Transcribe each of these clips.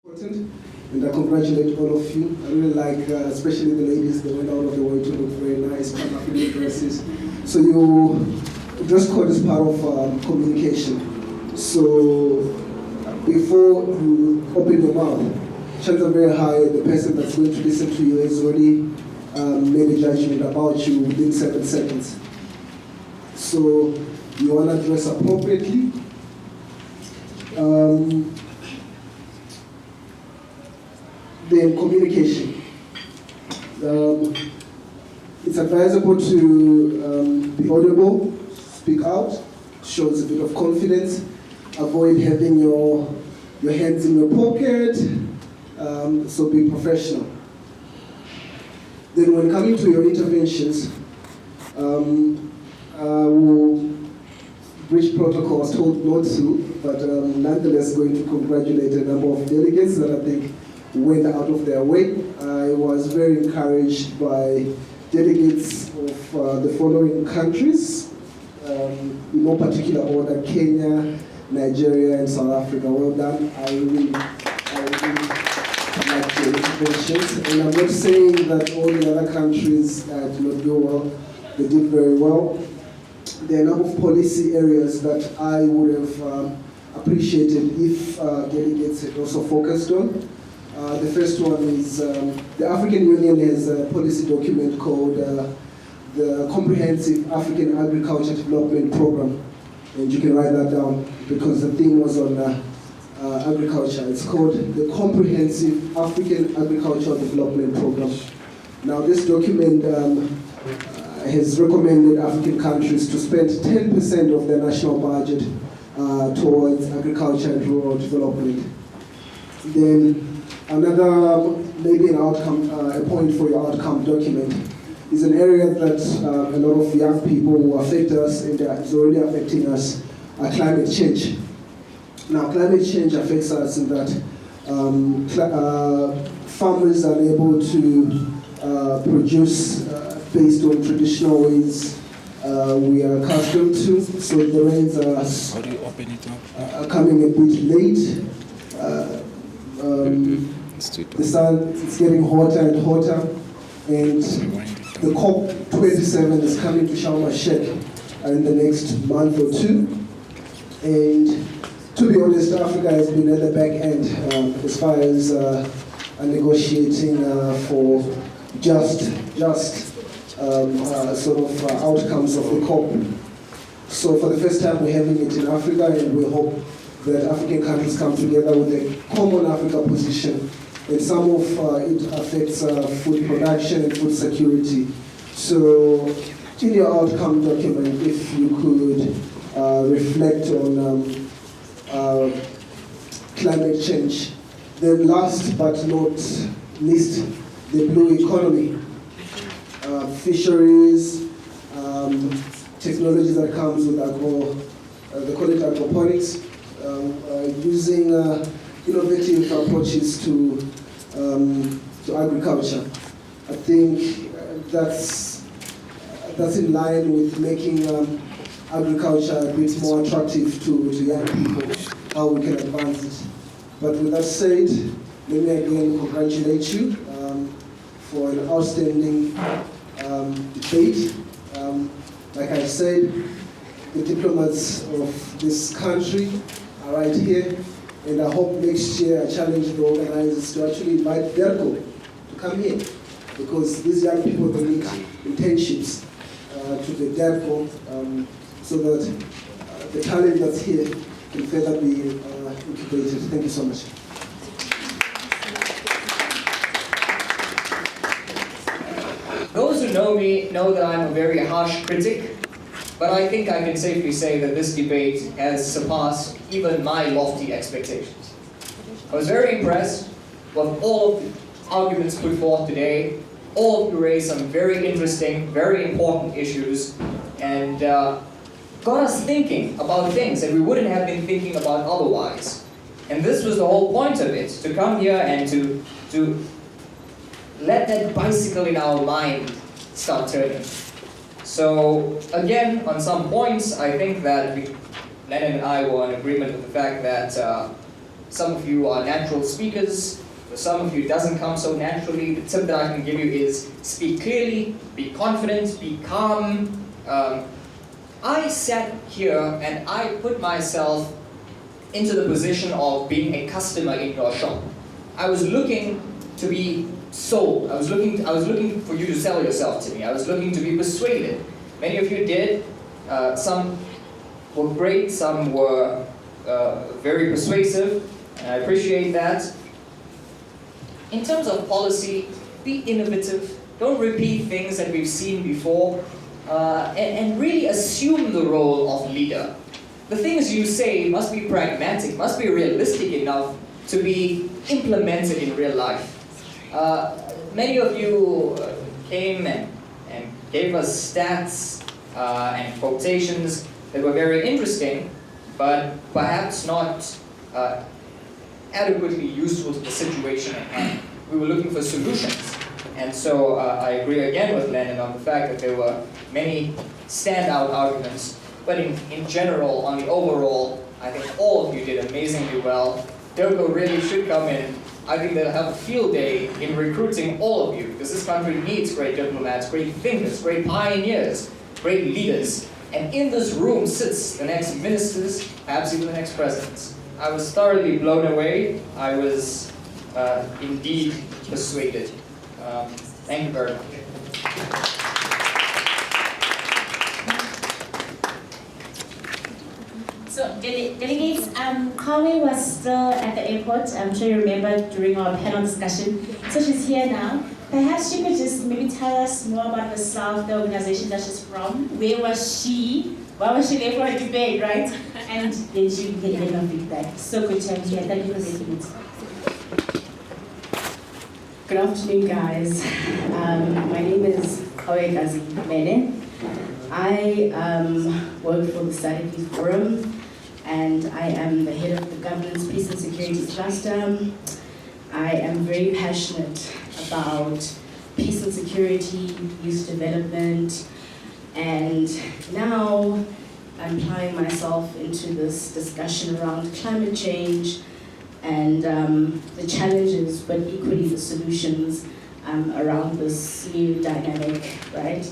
important, and I congratulate all of you. I really like, especially the ladies, they went out of the way to look very nice, colorful dresses. So you dress code is part of communication. So before you open your mouth, chances are very high the person that's going to listen to you has already made a judgment about you within 7 seconds. So you want to dress appropriately. Then communication. It's advisable to be audible, speak out, shows a bit of confidence, avoid having your hands in your pocket, so be professional. Then when coming to your interventions, we'll breach protocol, was told not to, but nonetheless going to congratulate a number of delegates that I think went out of their way. I was very encouraged by delegates of the following countries, in no particular order: Kenya, Nigeria, and South Africa. Well done. I really like the interventions. And I'm not saying that all the other countries did not do well. They did very well. There are a number of policy areas that I would have appreciated if delegates had also focused on. The first one is the African Union has a policy document called the Comprehensive African Agriculture Development Program. And you can write that down because the theme was on agriculture. It's called the Comprehensive African Agricultural Development Program. Now this document has recommended African countries to spend 10% of their national budget towards agriculture and rural development. Then another, maybe an outcome, a point for your outcome document is an area that a lot of young people who affect us and is already affecting us, climate change. Now, climate change affects us in that farmers are able to produce based on traditional ways we are accustomed to. So the rains are coming a bit late. The sun is getting hotter and hotter, and the COP27 is coming to Sharm el-Sheikh in the next month or two. And to be honest, Africa has been at the back end as far as negotiating for just sort of outcomes of the COP. So for the first time we're having it in Africa, and we hope that African countries come together with a common Africa position. And some of it affects food production and food security. So in your outcome document, if you could reflect on climate change. Then last but not least, the blue economy. Fisheries, technology that comes with they call it agroponics, using innovative approaches to agriculture. I think that's in line with making agriculture a bit more attractive to young people, how we can advance it. But with that said, let me again congratulate you for an outstanding debate. Like I said, the diplomats of this country are right here, and I hope next year I challenge the organizers to actually invite DELCO to come here, because these young people, they need internships to the DELCO so that the talent that's here can further be incubated. Thank you so much. Those who know me know that I'm a very harsh critic, but I think I can safely say that this debate has surpassed even my lofty expectations. I was very impressed with all of the arguments put forth today. All of you raised some very interesting, very important issues, and got us thinking about things that we wouldn't have been thinking about otherwise. And this was the whole point of it, to come here and to let that bicycle in our mind start turning. So again, on some points, I think that Lenin and I were in agreement with the fact that Some of you are natural speakers. For some of you, it doesn't come so naturally. The tip that I can give you is speak clearly, be confident, be calm. I sat here and I put myself into the position of being a customer in your shop. I was looking to be sold. I was looking for you to sell yourself to me. I was looking to be persuaded. Many of you did. Some were great. Some were very persuasive, and I appreciate that. In terms of policy, be innovative. Don't repeat things that we've seen before, and really assume the role of leader. The things you say must be pragmatic, must be realistic enough to be implemented in real life. Many of you came and gave us stats and quotations that were very interesting, but perhaps not adequately useful to the situation at hand. We were looking for solutions. And so I agree again with Lennon on the fact that there were many standout arguments, but in general, on the overall, I think all of you did amazingly well. DOCO really should come in. I think they'll have a field day in recruiting all of you, because this country needs great diplomats, great thinkers, great pioneers, great leaders. And in this room sits the next ministers, perhaps even the next presidents. I was thoroughly blown away. I was indeed persuaded. Thank you very much. So, delegates, Conway was still at the airport. I'm sure you remember during our panel discussion. So she's here now. Perhaps she could just maybe tell us more about herself, the organization that she's from. Where was she? Why was she there for a debate, right? And then she can get her feedback. So good to have you here. Thank you for making it. Good afternoon, guys. My name is Kawekazi Mene. I work for the SADC Youth Forum, and I am the head of the Governance, Peace and Security Cluster. I am very passionate about peace and security, youth development, and now I'm applying myself into this discussion around climate change and the challenges, but equally the solutions around this new dynamic, right?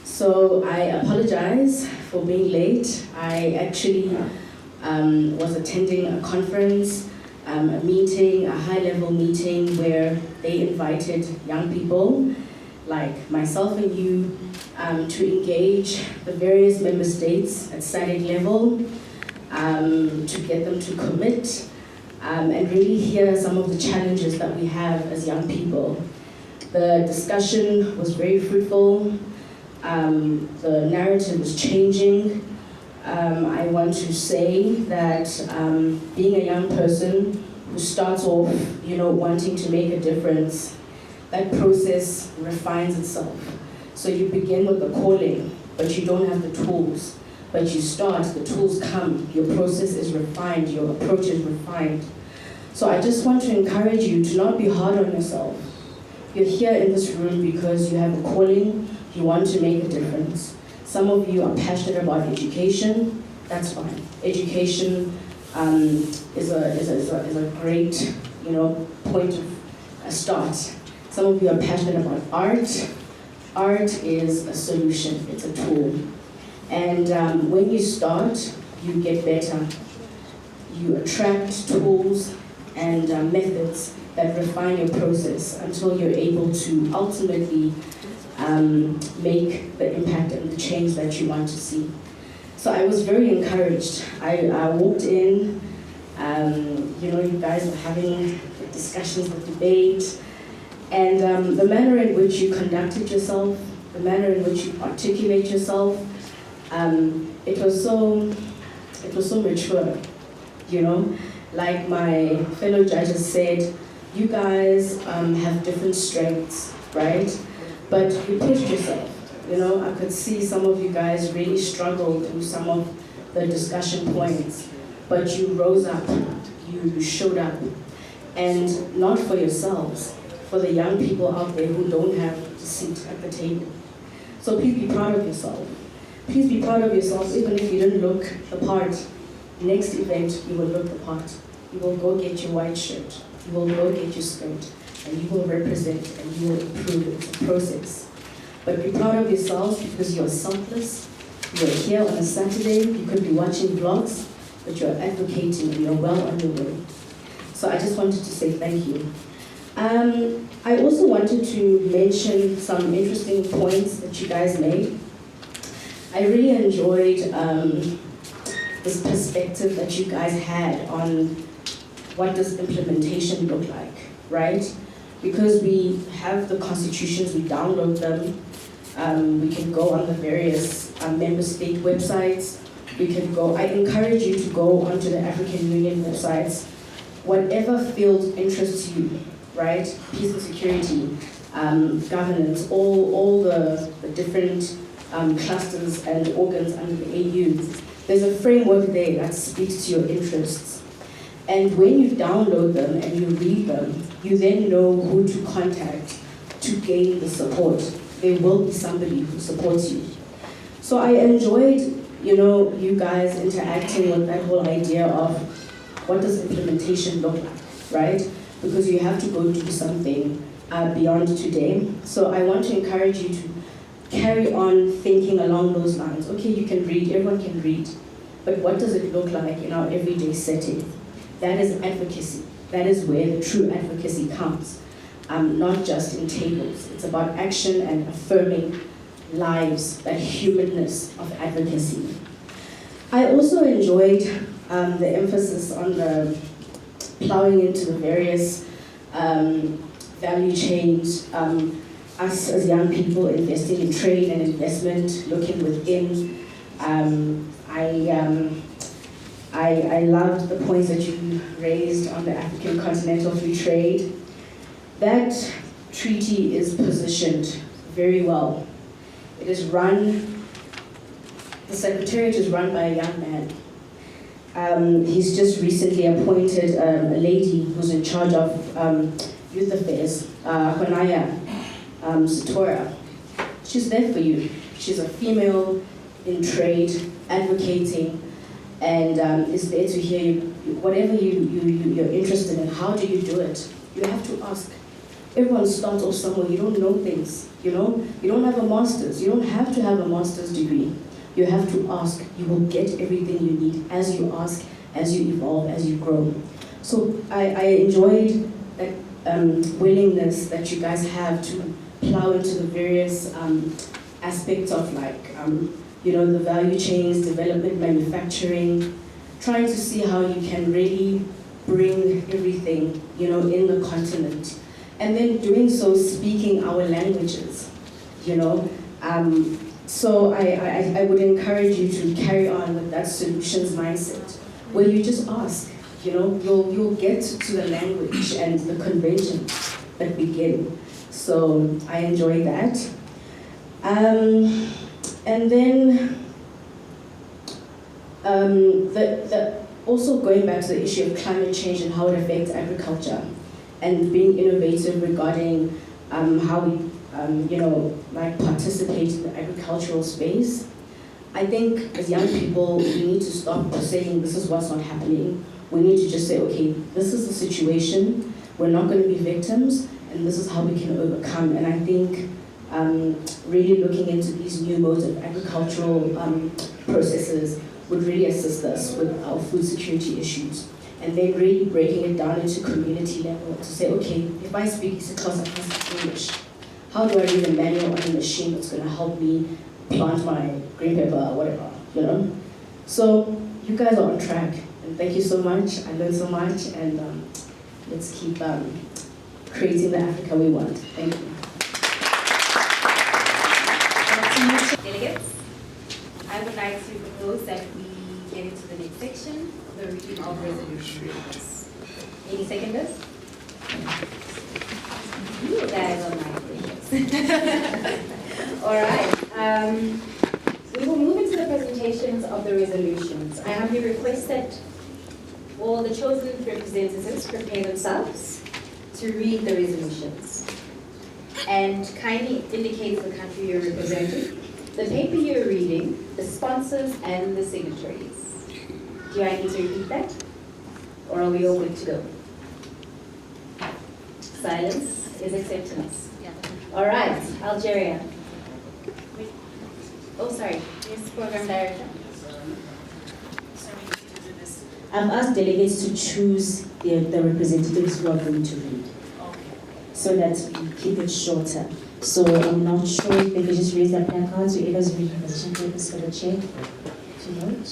So I apologize for being late. I actually was attending a conference, a meeting, a high-level meeting where they invited young people like myself and you to engage the various member states at SADC level, to get them to commit and really hear some of the challenges that we have as young people. The discussion was very fruitful. The narrative is changing. I want to say that being a young person who starts off, wanting to make a difference, that process refines itself. So you begin with the calling, but you don't have the tools. But you start, the tools come, your process is refined, your approach is refined. So I just want to encourage you to not be hard on yourself. You're here in this room because you have a calling, you want to make a difference. Some of you are passionate about education, that's fine. Education is a great, point of a start. Some of you are passionate about art. Art is a solution, it's a tool. And when you start, you get better. You attract tools and methods that refine your process until you're able to ultimately make the impact and the change that you want to see. So I was very encouraged. I walked in, you guys were having the discussions, the debate, and the manner in which you conducted yourself, the manner in which you articulate yourself, it was so mature, Like my fellow judges said, you guys have different strengths, right? But you pushed yourself. I could see some of you guys really struggled through some of the discussion points, but you rose up, you showed up, and not for yourselves, for the young people out there who don't have a seat at the table. So please be proud of yourself. Please be proud of yourself, even if you didn't look the part. Next event, you will look the part. you will go get your white shirt, you will go get your skirt, and you will represent and you will improve. It's a process. But be proud of yourselves because you're selfless. You're here on a Saturday, you could be watching vlogs, but you're advocating and you're well on your way. So I just wanted to say thank you. I also wanted to mention some interesting points that you guys made. I really enjoyed this perspective that you guys had on what does implementation look like, right? Because we have the constitutions, we download them, we can go on the various member state websites, we can go, I encourage you to go onto the African Union websites, whatever field interests you, right? Peace and security, governance, all the different clusters and organs under the AU. There's a framework there that speaks to your interests. And when you download them and you read them, you then know who to contact to gain the support. There will be somebody who supports you. So I enjoyed, you guys interacting with that whole idea of what does implementation look like, right? Because you have to go do something beyond today. So I want to encourage you to carry on thinking along those lines. Okay, you can read, everyone can read, but what does it look like in our everyday setting? That is advocacy. That is where the true advocacy comes, not just in tables. It's about action and affirming lives, that humanness of advocacy. I also enjoyed the emphasis on the plowing into the various value chains, us as young people investing in trade and investment, looking within. I loved the points that you raised on the African Continental Free Trade. That treaty is positioned very well. It is run, the Secretariat is run by a young man. He's just recently appointed a lady who's in charge of youth affairs, Honaya Satora. She's there for you. She's a female in trade, advocating, and is there to hear you, whatever you're interested in. How do you do it? You have to ask. Everyone starts off somewhere. You don't know things, You don't have a master's. You don't have to have a master's degree. You have to ask. You will get everything you need as you ask, as you evolve, as you grow. So I enjoyed that willingness that you guys have to plow into the various aspects of the value chains, development, manufacturing, trying to see how you can really bring everything, in the continent. And then doing so, speaking our languages, So I would encourage you to carry on with that solutions mindset, where you just ask, you'll get to the language and the conventions that begin. So I enjoy that. And then also going back to the issue of climate change and how it affects agriculture, and being innovative regarding how we participate in the agricultural space. I think as young people, we need to stop saying this is what's not happening. We need to just say, okay, this is the situation, we're not going to be victims, and this is how we can overcome. And I think really looking into these new modes of agricultural processes would really assist us with our food security issues. And then really breaking it down into community level to say, okay, if I speak IsiXhosa, I can't speak English. How do I read a manual on a machine that's going to help me plant my green pepper or whatever, So you guys are on track, and thank you so much. I learned so much, and let's keep creating the Africa we want. Thank you. Delegates, I would like to propose that we get into the next section, the reading of resolutions. Any seconders? You guys are my gracious. All right. We will move into the presentations of the resolutions. I humbly request that all the chosen representatives prepare themselves to read the resolutions. And kindly indicate the country you're representing, the paper you're reading, the sponsors, and the signatories. Do I need to repeat that? Or are we all good to go? Silence is acceptance. All right, Algeria. Oh, sorry. Yes, Program Director. I've asked delegates to choose the representatives who are going to read, so that we keep it shorter. So I'm not sure if they can just raise their placards, whoever's reading position papers for the chair to vote.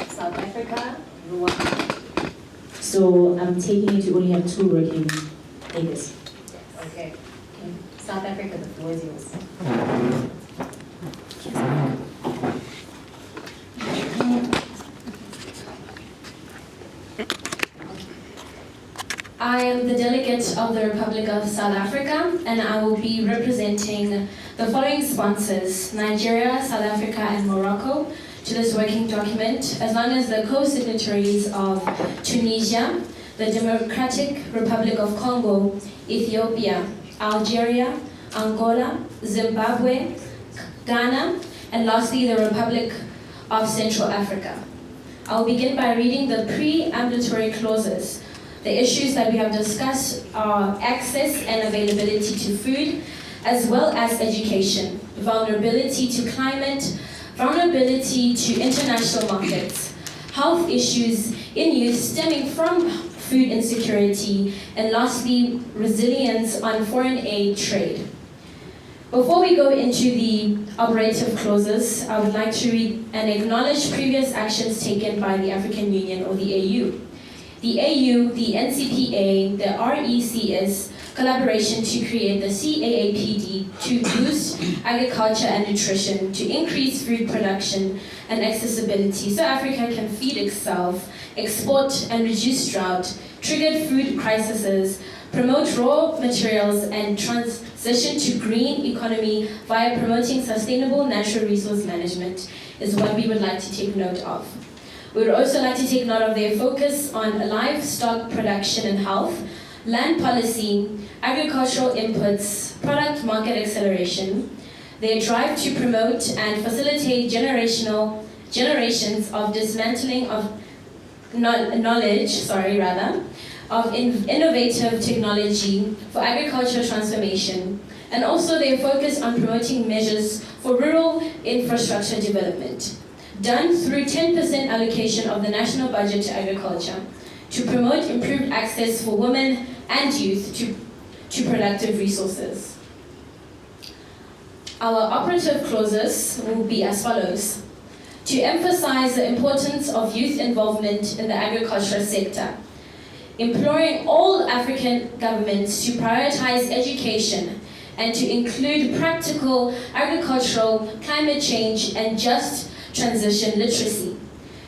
South Africa, Rwanda. So I'm taking it you only have 2 working papers. Okay. South Africa, the floor is yours. I am the delegate of the Republic of South Africa, and I will be representing the following sponsors: Nigeria, South Africa, and Morocco, to this working document, as long as the co-signatories of Tunisia, the Democratic Republic of Congo, Ethiopia, Algeria, Angola, Zimbabwe, Ghana, and lastly the Republic of Central Africa. I will begin by reading the Pre-Ambulatory Clauses. The issues that we have discussed are access and availability to food, as well as education, vulnerability to climate, vulnerability to international markets, health issues in youth stemming from food insecurity, and lastly, resilience on foreign aid trade. Before we go into the operative clauses, I would like to read and acknowledge previous actions taken by the African Union, or the AU. The AU, the NCPA, the RECS collaboration to create the CAAPD to boost agriculture and nutrition, to increase food production and accessibility so Africa can feed itself, export and reduce drought, triggered food crises, promote raw materials and transition to green economy via promoting sustainable natural resource management is what we would like to take note of. We would also like to take note of their focus on livestock production and health, land policy, agricultural inputs, product market acceleration, their drive to promote and facilitate generations of dismantling of of innovative technology for agricultural transformation, and also their focus on promoting measures for rural infrastructure development, done through 10% allocation of the national budget to agriculture, to promote improved access for women and youth to productive resources. Our operative clauses will be as follows: to emphasize the importance of youth involvement in the agricultural sector, imploring all African governments to prioritize education and to include practical agricultural, climate change, and just transition literacy,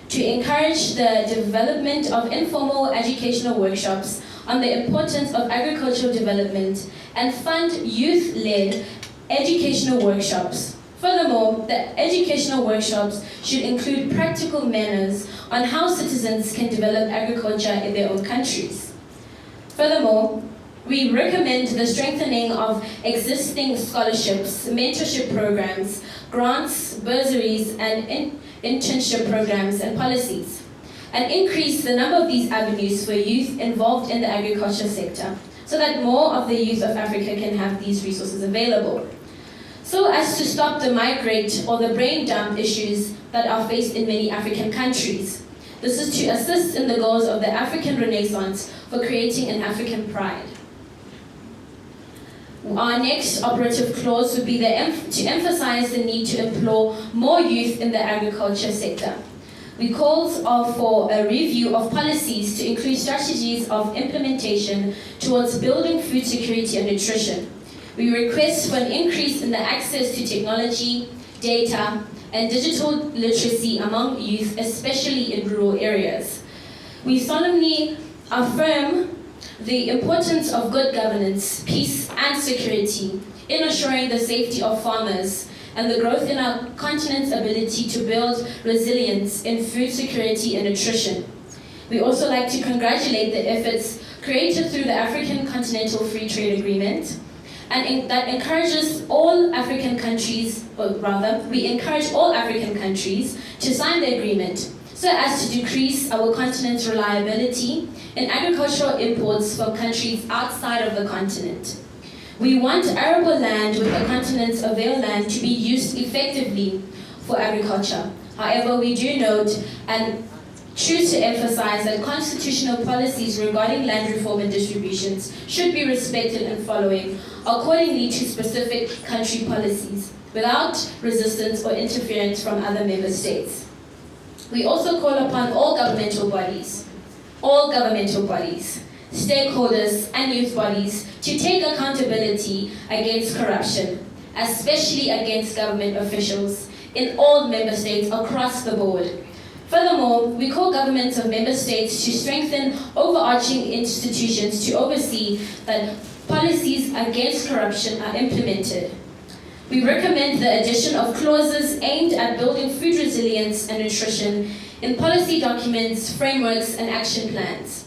to encourage the development of informal educational workshops on the importance of agricultural development and fund youth-led educational workshops. Furthermore, the educational workshops should include practical manners on how citizens can develop agriculture in their own countries. Furthermore, we recommend the strengthening of existing scholarships, mentorship programs, grants, bursaries, and internship programs and policies, and increase the number of these avenues for youth involved in the agriculture sector, so that more of the youth of Africa can have these resources available, so as to stop the migrate or the brain dump issues that are faced in many African countries. This is to assist in the goals of the African Renaissance for creating an African pride. Our next operative clause would be to emphasize the need to employ more youth in the agriculture sector. We call for a review of policies to include strategies of implementation towards building food security and nutrition. We request for an increase in the access to technology, data, and digital literacy among youth, especially in rural areas. We solemnly affirm the importance of good governance, peace, and security in assuring the safety of farmers and the growth in our continent's ability to build resilience in food security and nutrition. We also like to congratulate the efforts created through the African Continental Free Trade Agreement, and that encourages all African countries, or rather, we encourage all African countries to sign the agreement, so as to decrease our continent's reliability in agricultural imports from countries outside of the continent. We want arable land with the continent's avail land to be used effectively for agriculture. However, we do note and choose to emphasize that constitutional policies regarding land reform and distributions should be respected and following accordingly to specific country policies, without resistance or interference from other member states. We also call upon all governmental bodies, stakeholders and youth bodies to take accountability against corruption, especially against government officials in all member states across the board. Furthermore, we call governments of member states to strengthen overarching institutions to oversee that policies against corruption are implemented. We recommend the addition of clauses aimed at building food resilience and nutrition in policy documents, frameworks, and action plans.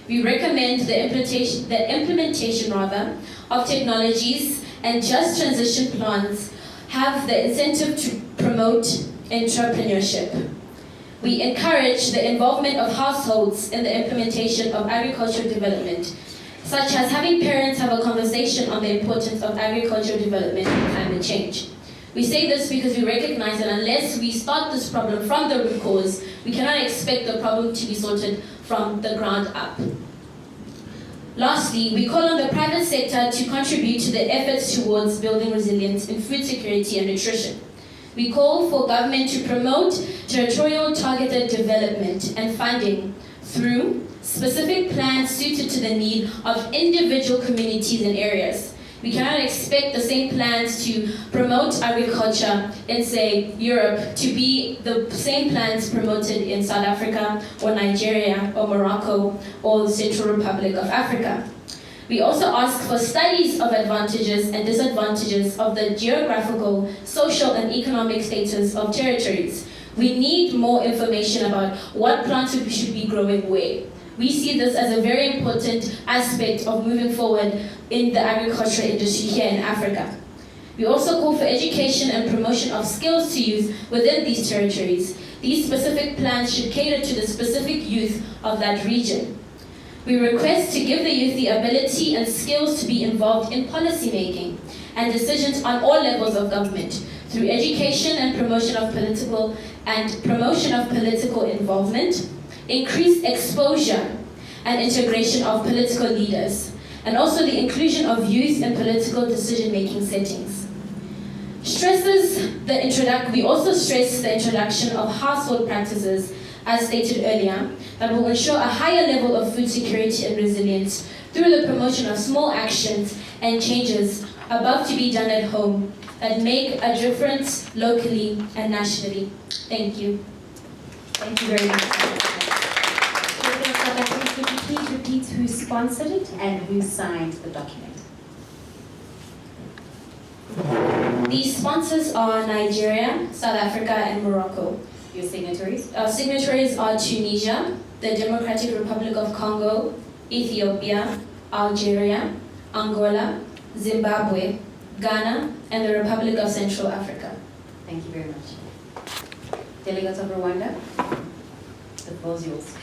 We recommend the implementation of technologies and just transition plans have the incentive to promote entrepreneurship. We encourage the involvement of households in the implementation of agricultural development, such as having parents have a conversation on the importance of agricultural development and climate change. We say this because we recognize that unless we start this problem from the root cause, we cannot expect the problem to be sorted from the ground up. Lastly, we call on the private sector to contribute to the efforts towards building resilience in food security and nutrition. We call for government to promote territorial targeted development and funding through specific plans suited to the need of individual communities and areas. We cannot expect the same plans to promote agriculture in, say, Europe to be the same plans promoted in South Africa or Nigeria or Morocco or the Central Republic of Africa. We also ask for studies of advantages and disadvantages of the geographical, social, and economic status of territories. We need more information about what plants we should be growing where. We see this as a very important aspect of moving forward in the agricultural industry here in Africa. We also call for education and promotion of skills to youth within these territories. These specific plans should cater to the specific youth of that region. We request to give the youth the ability and skills to be involved in policy making and decisions on all levels of government through education and promotion of political involvement, increased exposure and integration of political leaders, and also the inclusion of youth in political decision-making settings. We also stress the introduction of household practices, as stated earlier, that will ensure a higher level of food security and resilience through the promotion of small actions and changes above to be done at home that make a difference locally and nationally. Thank you. Thank you very much. Could you please repeat who sponsored it and who signed the document? The sponsors are Nigeria, South Africa, and Morocco. Your signatories? Signatories are Tunisia, the Democratic Republic of Congo, Ethiopia, Algeria, Angola, Zimbabwe, Ghana, and the Republic of Central Africa. Thank you very much. Delegates of Rwanda, the floor is yours.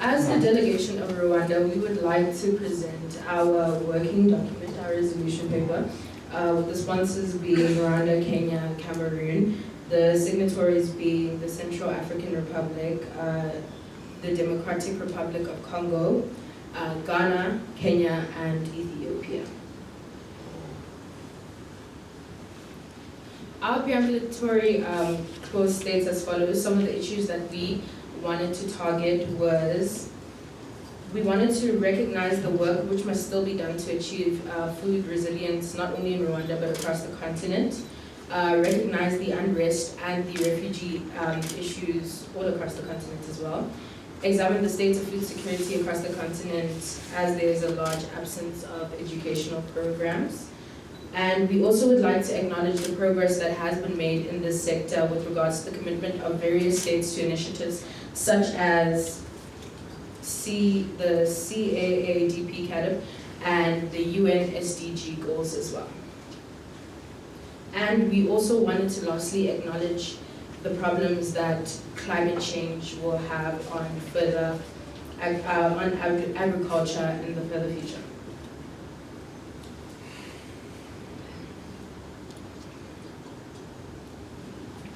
As the delegation of Rwanda, we would like to present our working document, our resolution paper, with the sponsors being Rwanda, Kenya, and Cameroon, the signatories being the Central African Republic, the Democratic Republic of Congo, Ghana, Kenya, and Ethiopia. Our pre-ambulatory clause states as follows. Some of the issues that we wanted to target was, we wanted to recognize the work which must still be done to achieve food resilience, not only in Rwanda but across the continent, recognize the unrest and the refugee issues all across the continent as well, examine the state of food security across the continent, as there is a large absence of educational programs. And we also would like to acknowledge the progress that has been made in this sector with regards to the commitment of various states to initiatives such as the CAADP CADP and the UN SDG goals as well. And we also wanted to lastly acknowledge the problems that climate change will have on agriculture in the further future.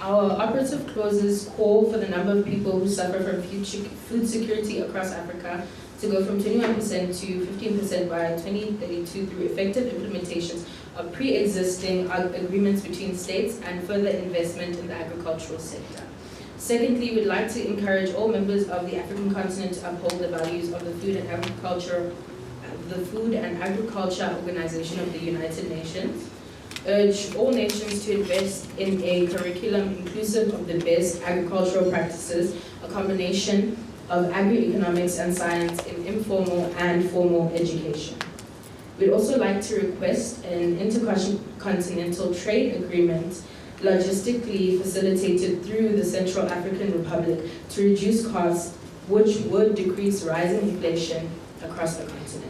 Our operative clauses call for the number of people who suffer from food security across Africa to go from 21% to 15% by 2032 through effective implementations of pre-existing agreements between states and further investment in the agricultural sector. Secondly, we'd like to encourage all members of the African continent to uphold the values of the Food and Agriculture Organization of the United Nations. Urge all nations to invest in a curriculum inclusive of the best agricultural practices, a combination of agri-economics and science in informal and formal education. We'd also like to request an intercontinental trade agreement logistically facilitated through the Central African Republic to reduce costs, which would decrease rising inflation across the continent.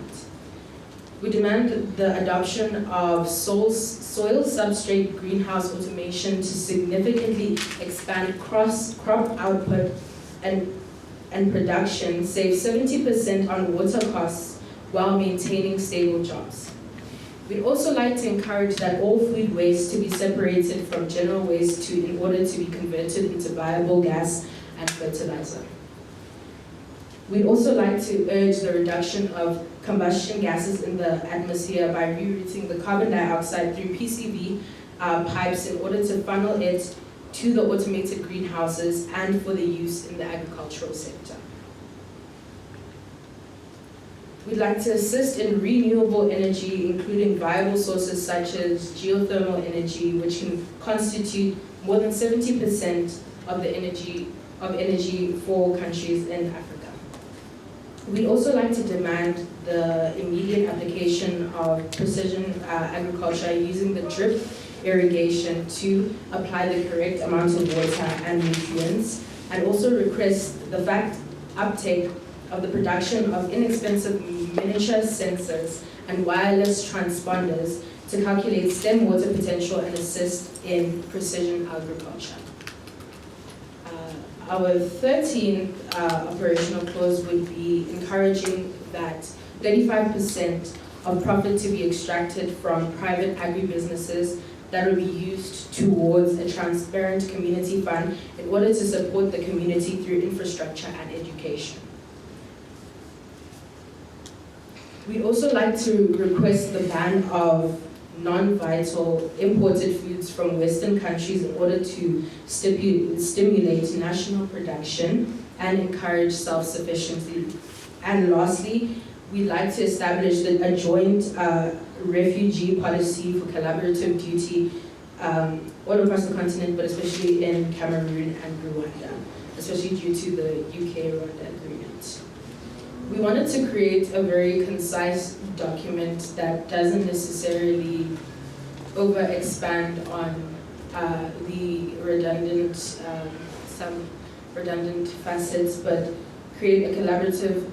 We demand the adoption of soil substrate greenhouse automation to significantly expand crop output and production, save 70% on water costs while maintaining stable jobs. We'd also like to encourage that all food waste to be separated from general waste in order to be converted into viable gas and fertilizer. We'd also like to urge the reduction of combustion gases in the atmosphere by rerouting the carbon dioxide through PCV pipes in order to funnel it to the automated greenhouses and for the use in the agricultural sector. We'd like to assist in renewable energy, including viable sources such as geothermal energy, which can constitute more than 70% of the energy for countries in Africa. We'd also like to demand the immediate application of precision agriculture using the drip irrigation to apply the correct amount of water and nutrients, and also request the uptake of the production of inexpensive miniature sensors and wireless transponders to calculate stem water potential and assist in precision agriculture. Our 13th operational clause would be encouraging that 35% of profit to be extracted from private agribusinesses that will be used towards a transparent community fund in order to support the community through infrastructure and education. We'd also like to request the ban of non-vital imported foods from Western countries in order to stimulate national production and encourage self-sufficiency. And lastly, we'd like to establish a joint refugee policy for collaborative duty all across the continent, but especially in Cameroon and Rwanda, especially due to the UK-Rwanda agreement. We wanted to create a very concise document that doesn't necessarily over-expand on the redundant, some redundant facets, but create a collaborative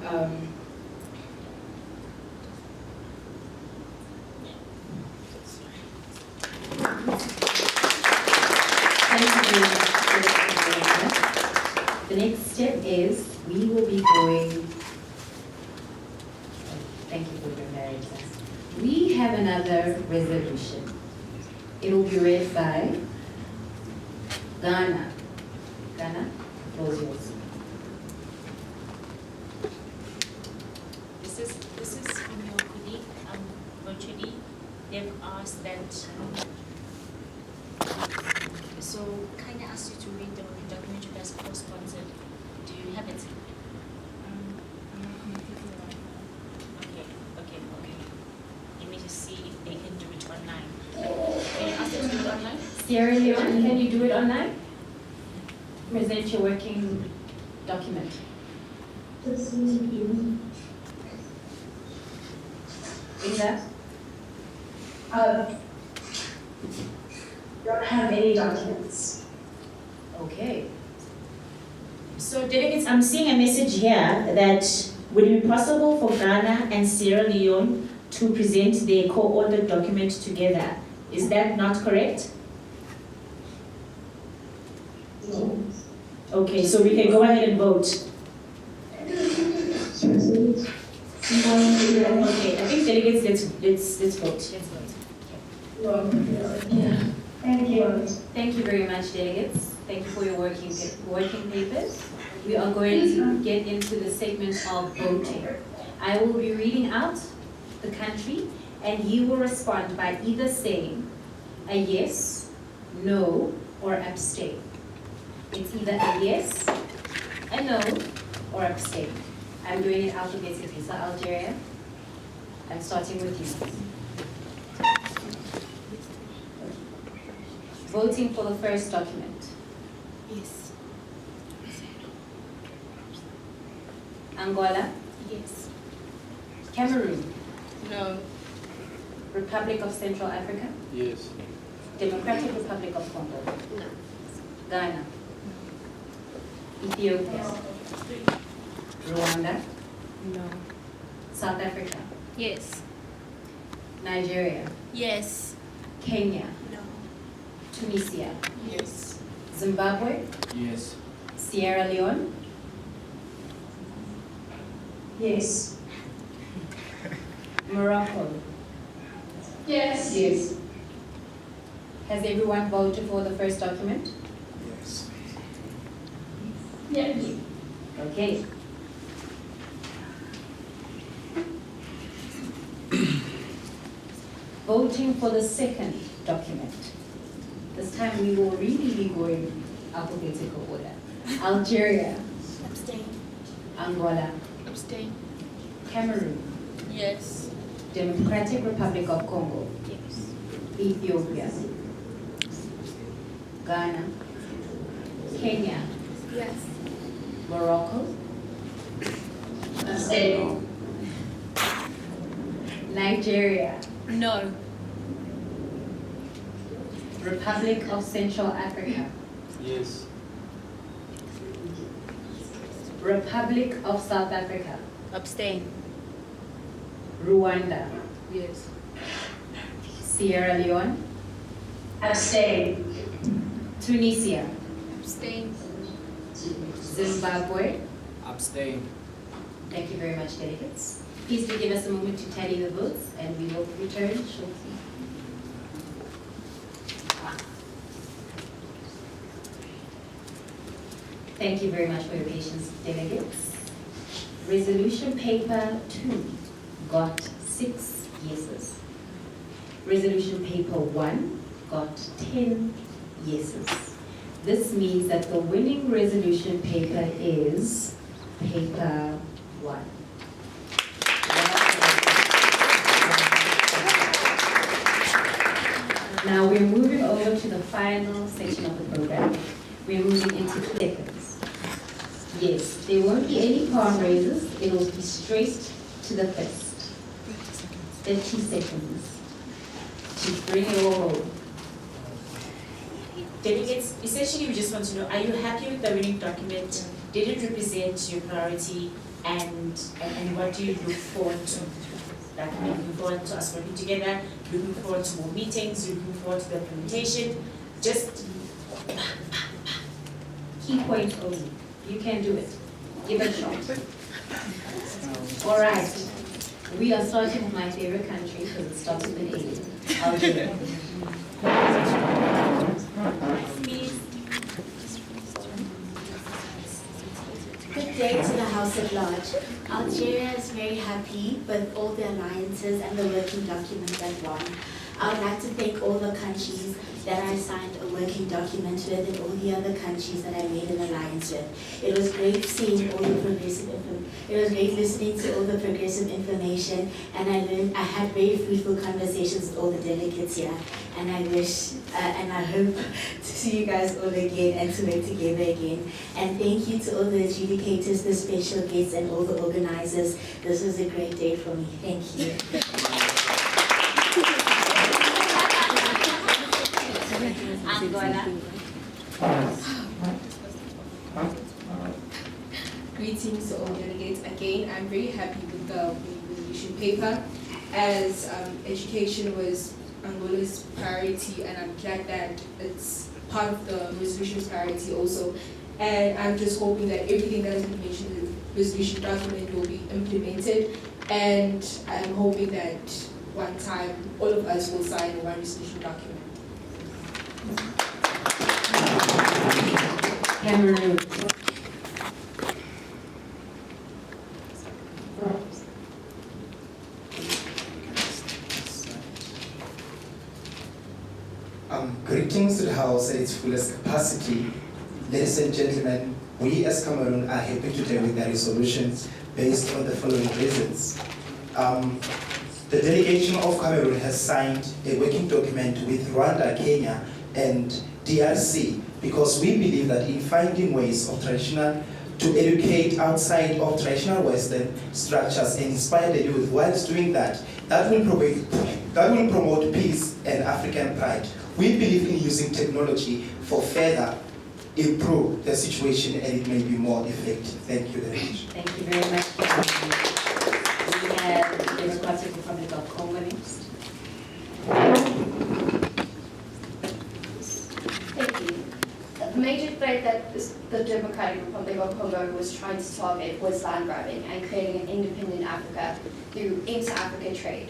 The next step is we will be going. Thank you for preparing us. We have another resolution. It will be read by Ghana. Ghana, the floor is yours. This is from your colleague virtually. They've asked that. So kind of asked you to read the document you guys co-sponsored. Do you have it? Okay. Let me just see if they can do it online. Can you ask them to do it online? Sierra Leone, can you do it online? Present your working document. Linda? Don't have any documents. Okay. So delegates, I'm seeing a message here that would it be possible for Ghana and Sierra Leone to present their co-authored document together? Is that not correct? No. Okay, so we can go ahead and vote. Okay, I think delegates, let's vote. Yeah. Thank you. Thank you very much, delegates. Thank you for your working papers. We are going to get into the segment of voting. I will be reading out the country, and you will respond by either saying a yes, no, or abstain. It's either a yes, a no, or abstain. I'm doing it alphabetically. So Algeria, I'm starting with you. Voting for the first document. Yes. Angola, Yes. Cameroon, No. Republic of Central Africa, Yes. Democratic Republic of Congo, No. Ghana, Ethiopia, Rwanda, No. South Africa, Yes. Nigeria, Yes. Kenya, No. Tunisia, Yes. Zimbabwe, Yes. Sierra Leone, Yes. Morocco. Yes. Yes. Has everyone voted for the first document? Yes. Yes. Okay. Voting for the second document. This time we will really be going alphabetical order. Algeria, Abstain. Angola, Abstain. Cameroon, Yes. Democratic Republic of Congo, Yes. Ethiopia, Ghana, Kenya, Yes. Morocco, Abstain. Nigeria, No. Republic of Central Africa, Yes. Republic of South Africa, Abstain. Rwanda, Yes. Sierra Leone, Abstain. Tunisia, Abstain. Zimbabwe. Abstain. Thank you very much, delegates. Please do give us a moment to tally the votes, and we will return shortly. Thank you very much for your patience, delegates. Resolution paper 2 got 6 yeses. Resolution paper 1 got 10 yeses. This means that the winning resolution paper is paper 1. Now we're moving over to the final section of the program. We're moving into seconds. Yes, there won't be any palm raises. It will be straight to the fist. 30 seconds to bring it all home. Delegates, essentially we just want to know, are you happy with the winning document? Did it represent your priority and what do you look forward to? Like, are you looking forward to us working together, looking forward to more meetings, looking forward to the implementation? Just Key point only. You can do it. Give it a shot. All right. We are starting with my favorite country because it starts with an A. Algeria. Good day to the House at large. Algeria is very happy with all the alliances and the working document that won. I would like to thank all the countries that I signed a working document with and all the other countries that I made an alliance with. It was great seeing all the it was great listening to all the progressive information, and I had very fruitful conversations with all the delegates here, and I wish and I hope to see you guys all again and to work together again. And thank you to all the adjudicators, the special guests, and all the organizers. This was a great day for me. Thank you. Greetings to all delegates. Again, I'm very happy with the resolution paper, as education was Angola's priority, and I'm glad that it's part of the resolution's priority also. And I'm just hoping that everything that has been mentioned in the resolution document will be implemented, and I'm hoping that one time all of us will sign one resolution document. Cameroon. Greetings to the House at its fullest capacity. Ladies and gentlemen, we as Cameroon are happy today with the resolutions based on the following reasons. The delegation of Cameroon has signed a working document with Rwanda, Kenya, and DRC because we believe that in finding ways of to educate outside of traditional Western structures and inspire the youth, whilst doing that, that will promote peace and African pride. We believe in using technology for further improve the situation, and it may be more effective. Thank you very much. Thank you very much. We have the Democratic Republic of Congo next. Thank you. The major threat that the Democratic Republic of Congo was trying to target was land grabbing and creating an independent Africa through inter-Africa trade.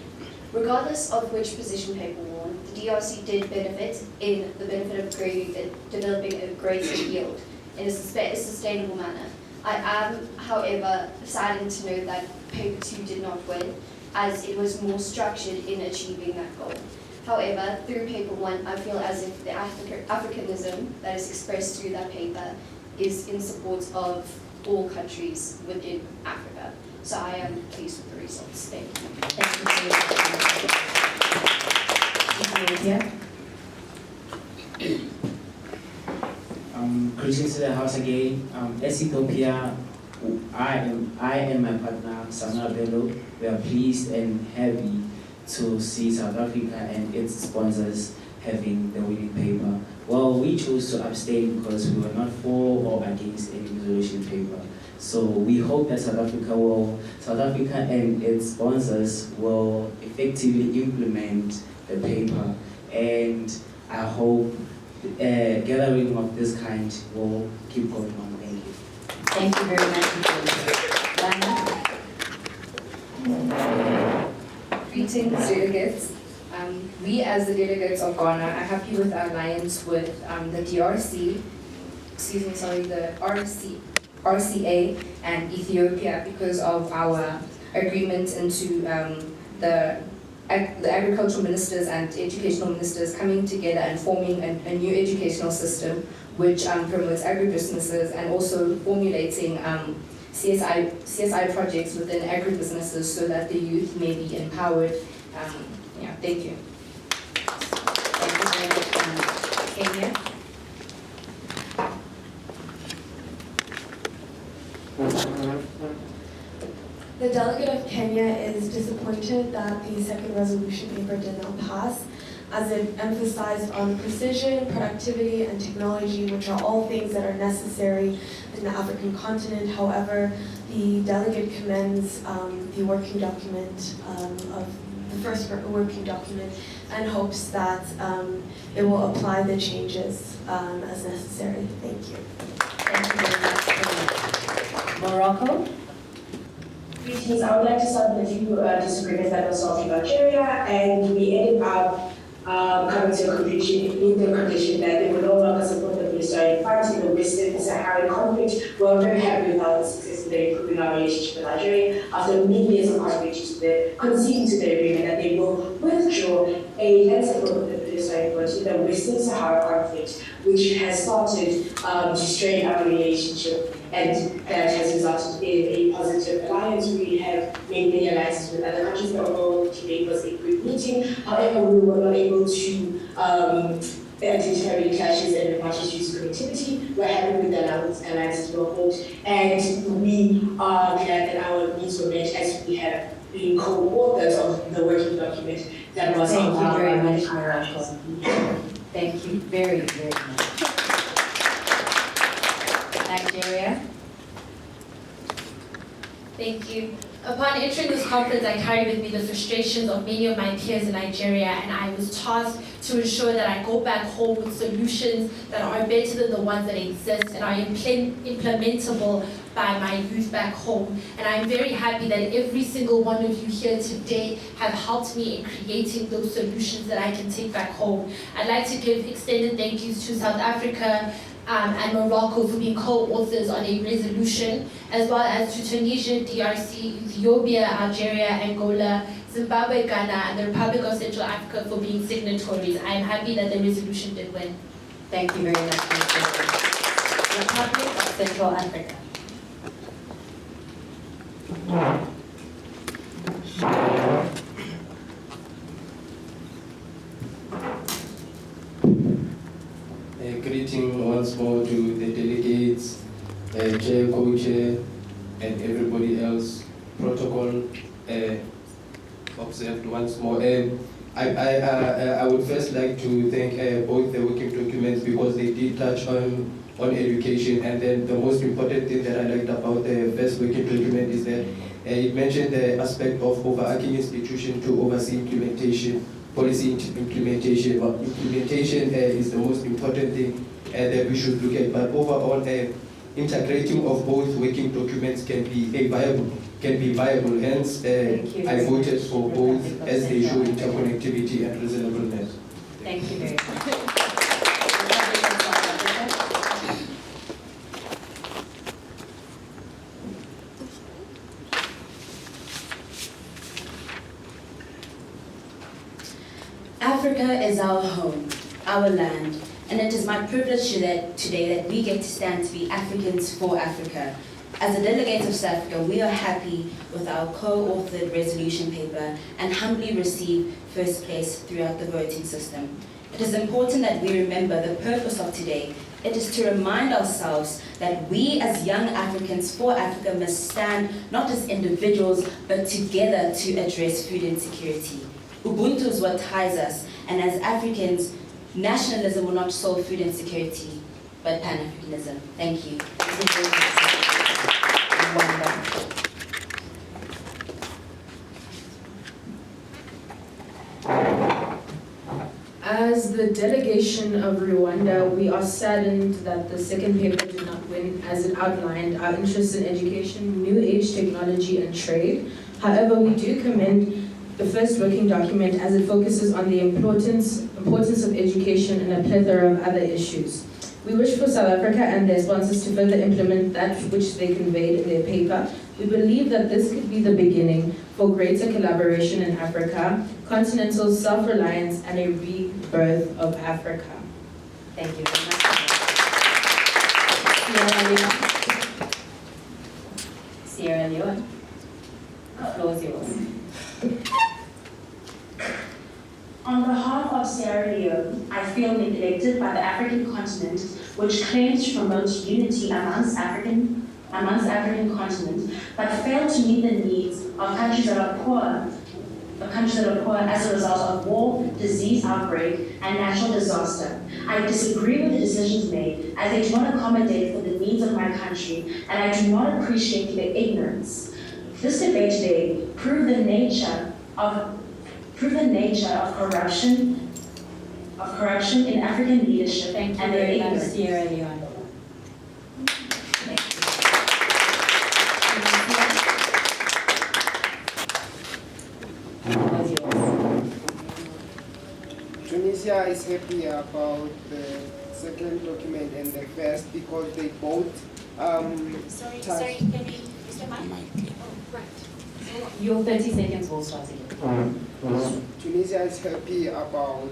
Regardless of which position people won, the DRC did benefit in the benefit of developing a greater yield in a sustainable manner. I am, however, saddened to know that paper 2 did not win, as it was more structured in achieving that goal. However, through paper 1, I feel as if the Africanism that is expressed through that paper is in support of all countries within Africa. So I am pleased with the results. Thank you. Greetings to the House again. As Ethiopia, I and my partner, Sana Bello, we are pleased and happy to see South Africa and its sponsors having the winning paper. Well, we chose to abstain because we were not for or against any resolution paper. So we hope that South Africa and its sponsors will effectively implement the paper, and I hope a gathering of this kind will keep going on. Thank you. Thank you very much. Greetings, delegates. We as the delegates of Ghana are happy with our alliance with the DRC, the RCA and Ethiopia because of our agreement into the agricultural ministers and educational ministers coming together and forming a new educational system which promotes agribusinesses, and also formulating CSI projects within agribusinesses so that the youth may be empowered. Thank you. Thank you very much, Kenya. The delegate of Kenya is disappointed that the second resolution paper did not pass, as it emphasized on precision, productivity, and technology, which are all things that are necessary in the African continent. However, the delegate commends the working document of the first working document and hopes that it will apply the changes as necessary. Thank you. Thank you very much. Morocco. Greetings. I would like to start with a few disagreements that were solved in Algeria, and we ended up coming to a conclusion that they would no longer support the Polisario Front in the Western Saharan conflict. We're very happy with our success to the improving our relationship with Nigeria after many years of contributing to the conceding to the agreement that they will withdraw a to the Western Sahara conflict, which has started to strain our relationship, and that has resulted in a positive alliance. We have made many alliances with other countries. The overall debate was a great meeting. However, we were not able to identify any clashes and parties due to connectivity. We're happy with the alliances we hold, and we are glad that our needs were met as we have been co-authors of the working document that was Thank you our very much, Morocco. Thank you very, very much. Nigeria. Thank you. Upon entering this conference, I carried with me the frustrations of many of my peers in Nigeria, and I was tasked to ensure that I go back home with solutions that are better than the ones that exist and are implementable by my youth back home. And I'm very happy that every single one of you here today have helped me in creating those solutions that I can take back home. I'd like to give extended thank yous to South Africa, and Morocco for being co-authors on a resolution, as well as to Tunisia, DRC, Ethiopia, Algeria, Angola, Zimbabwe, Ghana, and the Republic of Central Africa for being signatories. I am happy that the resolution did win. Thank you very much, Ms. Republic of Central Africa. Greeting once more to the delegates, chair, co-chair, and everybody else. Protocol observed once more. I would first like to thank both the working documents because they did touch on education, and then the most important thing that I liked about the first working document is that it mentioned the aspect of overarching institution to oversee implementation, policy implementation. But implementation is the most important thing that we should look at. But overall, integrating of both working documents can be viable. Hence, I voted for both as they show interconnectivity and reasonableness. Thank you very much. Africa is our home, our land, and it is my privilege today that we get to stand to be Africans for Africa. As a delegate of South Africa, we are happy with our co-authored resolution paper and humbly receive first place throughout the voting system. It is important that we remember the purpose of today. It is to remind ourselves that we as young Africans for Africa must stand not as individuals, but together to address food insecurity. Ubuntu is what ties us, and as Africans, nationalism will not solve food insecurity, but Pan-Africanism. Thank you. As the delegation of Rwanda, we are saddened that the second paper did not win, as it outlined our interests in education, new age technology, and trade. However, we do commend the first working document as it focuses on the importance of education and a plethora of other issues. We wish for South Africa and their sponsors to further implement that which they conveyed in their paper. We believe that this could be the beginning for greater collaboration in Africa, continental self-reliance, and a rebirth of Africa. Thank you very much. Sierra Leone. The floor is yours. On behalf of Sierra Leone, I feel neglected by the African continent, which claims to promote unity amongst African continent, but fail to meet the needs of countries that are poor as a result of war, disease outbreak, and natural disaster. I disagree with the decisions made, as they do not accommodate for the needs of my country, and I do not appreciate their ignorance. This debate today proved the nature of corruption in African leadership and their ignorance. Sierra Leone. Tunisia is happy about the second document and the first because they both Sorry, can we Your 30 seconds will start again. Tunisia is happy about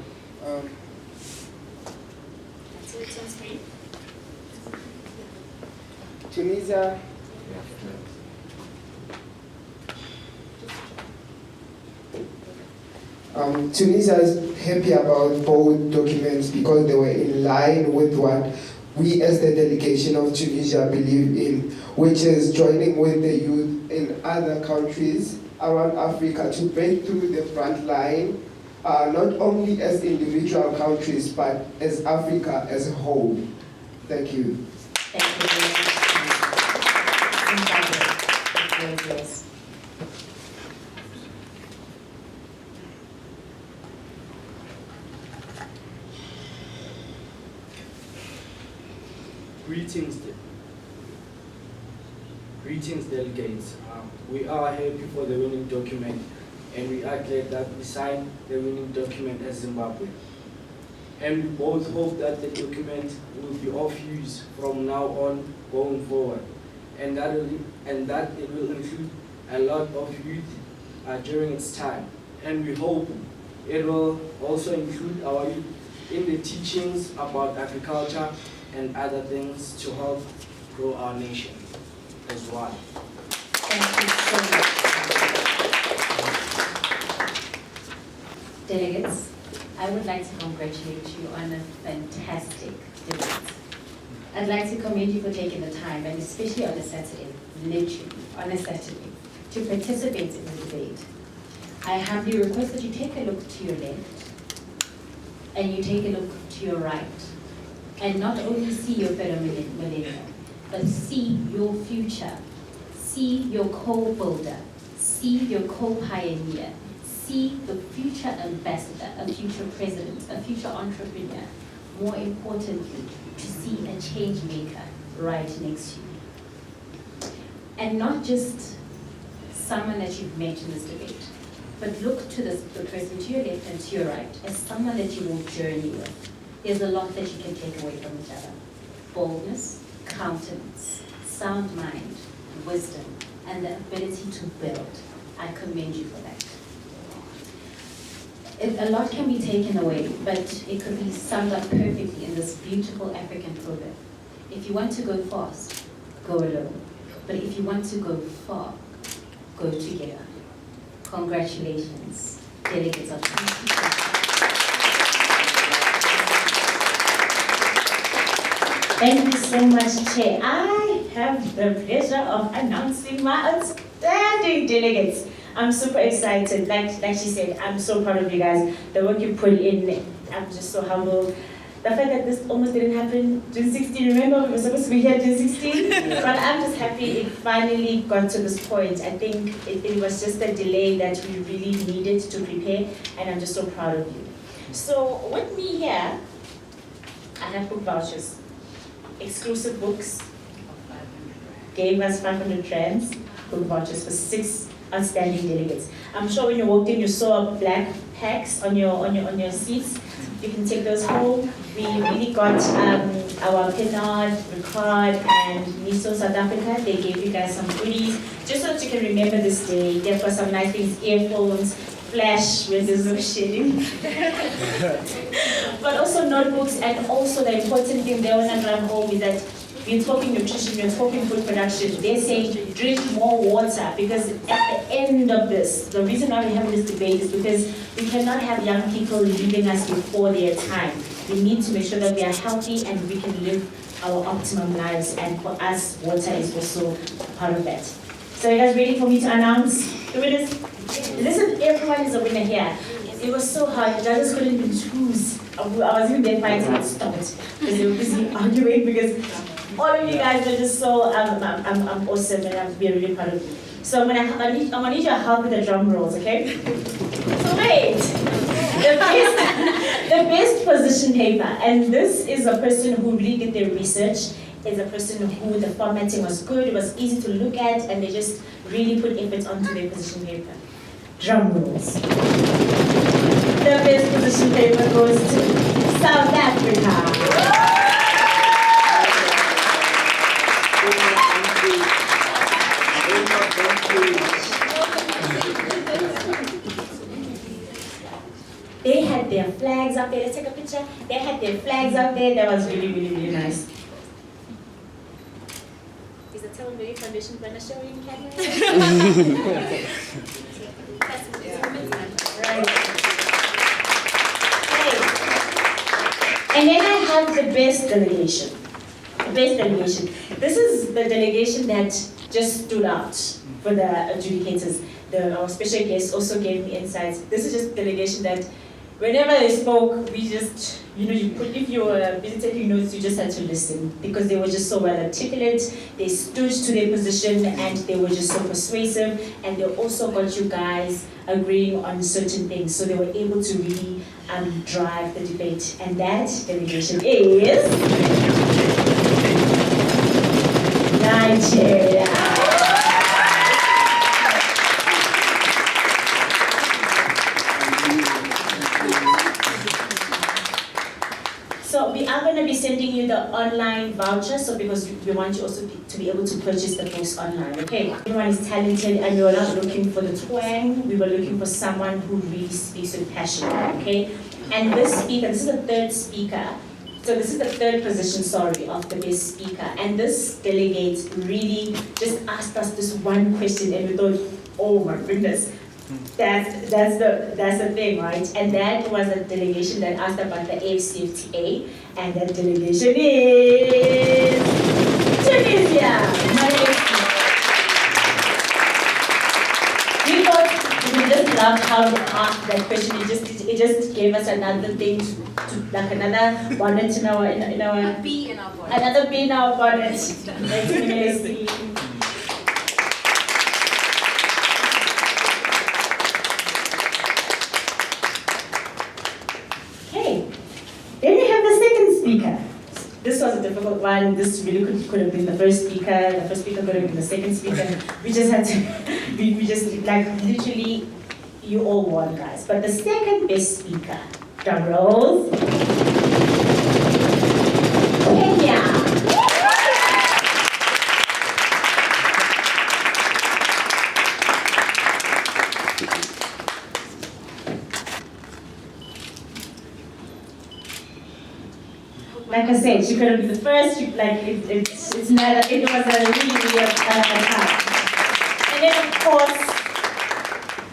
Tunisia. Tunisia is happy about both documents because they were in line with what we as the delegation of Tunisia believe in, which is joining with the youth in other countries around Africa to break through the front line, not only as individual countries, but as Africa as a whole. Thank you. Thank you very much. Greetings, delegates. We are happy for the winning document, and we are glad that we signed the winning document as Zimbabwe. And we both hope that the document will be of use from now on going forward, and that it will include a lot of youth during its time. And we hope it will also include our youth in the teachings about agriculture and other things to help grow our nation as well. Thank you so much. Delegates, I would like to congratulate you on a fantastic debate. I'd like to commend you for taking the time, and especially on a Saturday, literally on a Saturday, to participate in the debate. I humbly request that you take a look to your left and you take a look to your right, and not only see your fellow millennial, but see your future, see your co-builder, see your co-pioneer, see the future ambassador, a future president, a future entrepreneur, more importantly, to see a change maker right next to you. And not just someone that you've met in this debate, but look to the person to your left and to your right as someone that you will journey with. There's a lot that you can take away from each other. Boldness, countenance, sound mind, wisdom, and the ability to build. I commend you for that. A lot can be taken away, but it could be summed up perfectly in this beautiful African proverb. If you want to go fast, go alone. But if you want to go far, go together. Congratulations, delegates of Thank you so much, Chair. I have the pleasure of announcing my outstanding delegates. I'm super excited. Like she said, I'm so proud of you guys. The work you put in, I'm just so humble. The fact that this almost didn't happen June 16, remember we were supposed to be here June 16? But I'm just happy it finally got to this point. I think it was just a delay that we really needed to prepare, and I'm just so proud of you. So with me here, I have book vouchers. Exclusive books, gave us 500 rands, book vouchers for 6 outstanding delegates. I'm sure when you walked in, you saw black packs on your seats. You can take those home. We really got our Pinard, Ricard, and Miso South Africa. They gave you guys some goodies, just so that you can remember this day. They've got some nice things, earphones, flash resolution, but also notebooks, and also the important thing they want to drive home is that we're talking nutrition, we're talking food production. They say drink more water, because at the end of this, the reason why we're having this debate is because we cannot have young people leaving us before their time. We need to make sure that we are healthy and we can live our optimum lives, and for us, water is also part of that. So you guys ready for me to announce the winners? Listen, everyone is a winner here. It was so hard, the judges couldn't even choose. I was even there fighting and stopped because they were busy arguing, because all of you guys are just so I'm awesome, and I'm really proud of you. So I'm gonna need your help with the drum rolls, okay? So wait, the best position paper, and this is a person who really did their research, is a person who the formatting was good, it was easy to look at, and they just really put effort onto their position paper. Drum rolls. The best position paper goes to South Africa. had their flags up there. Let's take a picture. They had their flags up there. That was really, really, really nice. Is the Television Foundation going to show you in camera? Right. Okay. And then I have the best delegation. The best delegation. This is the delegation that just stood out for the adjudicators. Our special guest also gave me insights. This is just a delegation that whenever they spoke, we just, if you were busy taking notes, you just had to listen because they were just so well articulate, they stood to their position, and they were just so persuasive, and they also got you guys agreeing on certain things, so they were able to really drive the debate. And that delegation is Nigeria. So we are going to be sending you the online voucher, so because we want you also to be able to purchase the books online, okay? Everyone is talented, and we were not looking for the twang, we were looking for someone who really speaks with passion, okay? And this speaker, this is the third speaker, so this is the third position, sorry, of the best speaker, and this delegate really just asked us this one question, and we thought, oh my goodness, that's the thing, right? And that was a delegation that asked about the AFCFTA, and that delegation is Tunisia. We just loved how they asked that question. It just gave us another thing another bonnet in our A bee in our bonnet. Another bee in our bonnet. That's amazing. Then we have the second speaker. This was a difficult one. This really could have been the first speaker. The first speaker could have been the second speaker. We just had to, we just, like, literally, you all won, guys. But the second best speaker, drum rolls, Kenya. Like I said, she could have been the first, it was a really, really tough. And then of course,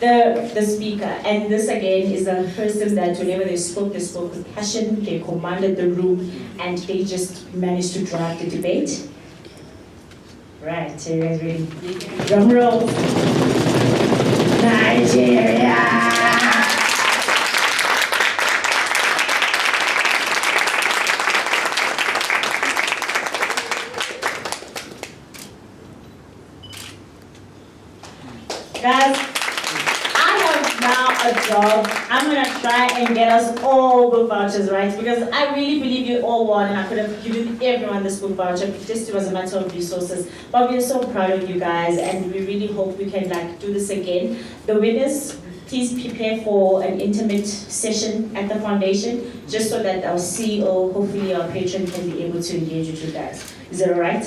the speaker. And this again is a person that whenever they spoke with passion, they commanded the room, and they just managed to drive the debate. Right, so you guys ready? Drum roll. Nigeria! Guys, I have now a job. I'm going to try and get us all book vouchers, right? Because I really believe you all won, and I could have given everyone this book voucher. Just it was a matter of resources. But we are so proud of you guys, and we really hope we can do this again. The winners, please prepare for an intimate session at the foundation, just so that our CEO, hopefully our patron, can be able to engage with you guys. Is that all right?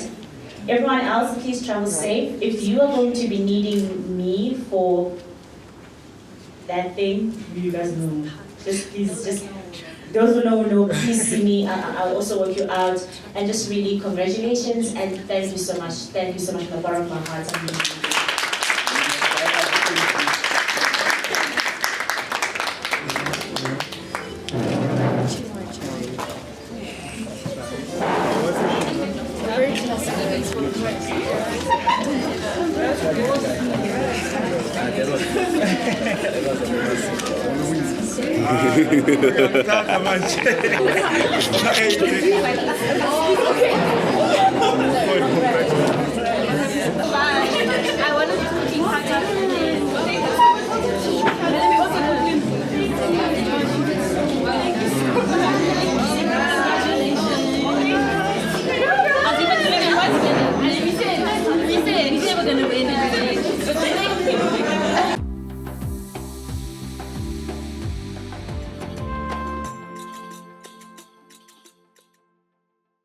Everyone else, please travel safe. If you are going to be needing me for that thing, you guys know. Please, those who know, please see me. I'll also work you out. And just really congratulations and thank you so much. Thank you so much from the bottom of my heart. Okay.